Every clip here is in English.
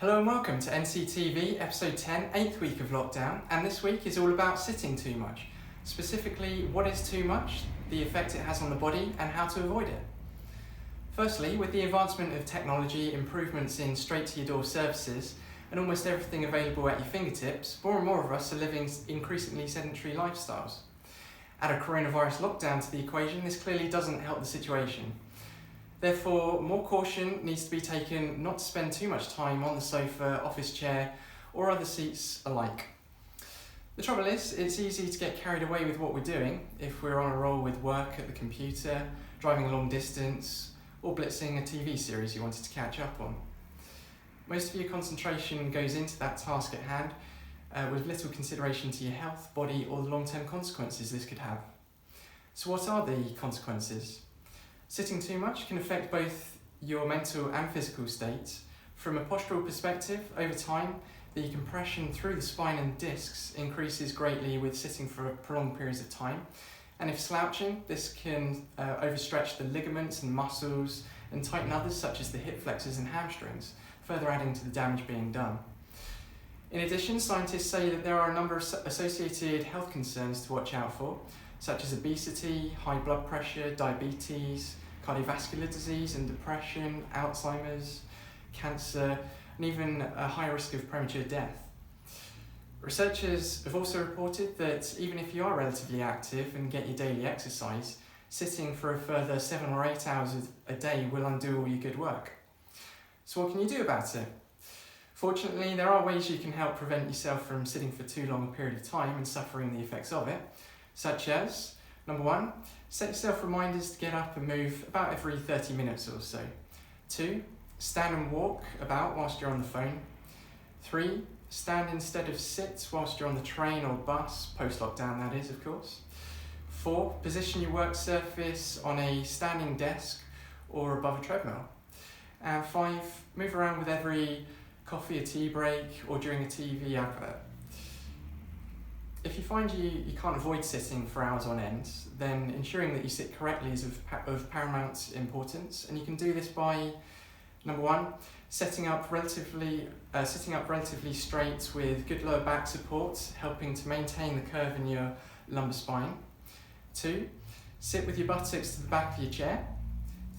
Hello and welcome to NCTV episode 10, 8th week of lockdown, and this week is all about sitting too much. Specifically, what is too much, the effect it has on the body, and how to avoid it. Firstly, with the advancement of technology, improvements in straight-to-your-door services, and almost everything available at your fingertips, more and more of us are living increasingly sedentary lifestyles. Add a coronavirus lockdown to the equation, this clearly doesn't help the situation. Therefore, more caution needs to be taken not to spend too much time on the sofa, office chair, or other seats alike. The trouble is, it's easy to get carried away with what we're doing if we're on a roll with work at the computer, driving a long distance, or blitzing a TV series you wanted to catch up on. Most of your concentration goes into that task at hand, with little consideration to your health, body, or the long-term consequences this could have. So what are the consequences? Sitting too much can affect both your mental and physical state. From a postural perspective, over time, the compression through the spine and discs increases greatly with sitting for prolonged periods of time. And if slouching, this can overstretch the ligaments and muscles and tighten others such as the hip flexors and hamstrings, further adding to the damage being done. In addition, scientists say that there are a number of associated health concerns to watch out for, such as obesity, high blood pressure, diabetes, cardiovascular disease and depression, Alzheimer's, cancer, and even a high risk of premature death. Researchers have also reported that even if you are relatively active and get your daily exercise, sitting for a further 7 or 8 hours a day will undo all your good work. So what can you do about it? Fortunately, there are ways you can help prevent yourself from sitting for too long a period of time and suffering the effects of it, such as, number 1, set yourself reminders to get up and move about every 30 minutes or so. 2, stand and walk about whilst you're on the phone. 3, stand instead of sit whilst you're on the train or bus, post-lockdown that is, of course. 4, position your work surface on a standing desk or above a treadmill. And 5, move around with every coffee or tea break or during a TV advert. If you find you can't avoid sitting for hours on end, then ensuring that you sit correctly is of paramount importance, and you can do this by, number 1, sitting up relatively straight with good lower back support, helping to maintain the curve in your lumbar spine. 2, sit with your buttocks to the back of your chair.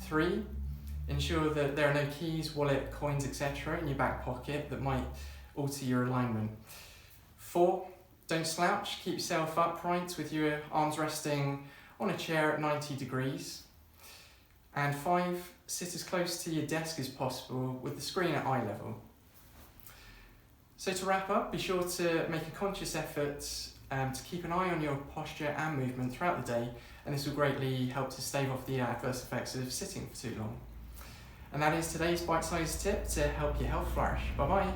3, ensure that there are no keys, wallet, coins, etc. in your back pocket that might alter your alignment. 4, don't slouch, keep yourself upright with your arms resting on a chair at 90 degrees. And 5, sit as close to your desk as possible with the screen at eye level. So to wrap up, be sure to make a conscious effort to keep an eye on your posture and movement throughout the day, and this will greatly help to stave off the adverse effects of sitting for too long. And that is today's bite-sized tip to help your health flourish. Bye-bye.